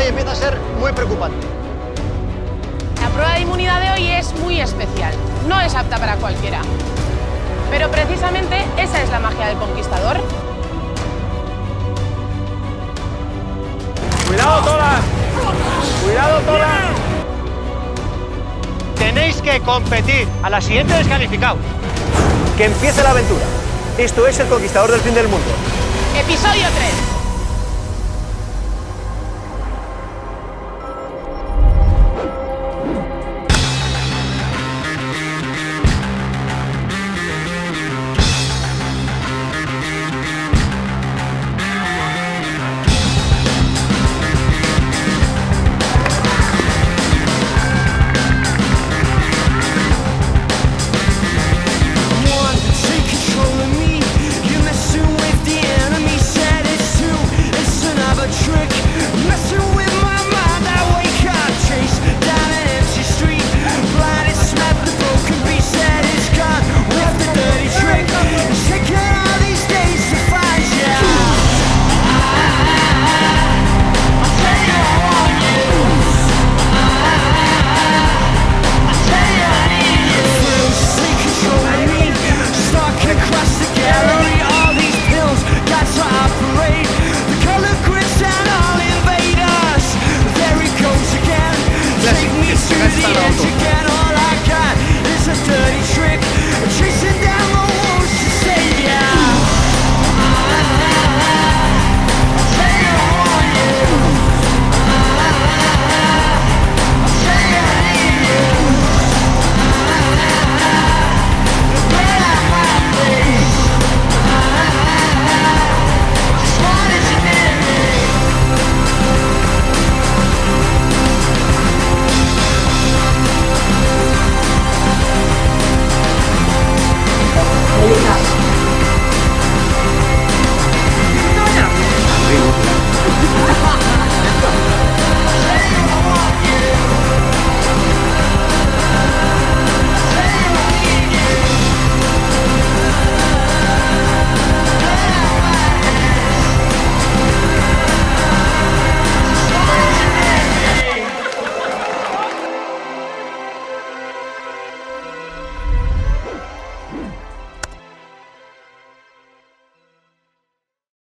cosa y empieza a ser muy preocupante. La prueba de inmunidad de hoy es muy especial. No es apta para cualquiera. Pero precisamente esa es la magia del conquistador. ¡Cuidado, Tola! ¡Cuidado, Tola! Tenéis que competir a la siguiente descalificados. Que empiece la aventura. Esto es el conquistador del fin del mundo. Episodio 3.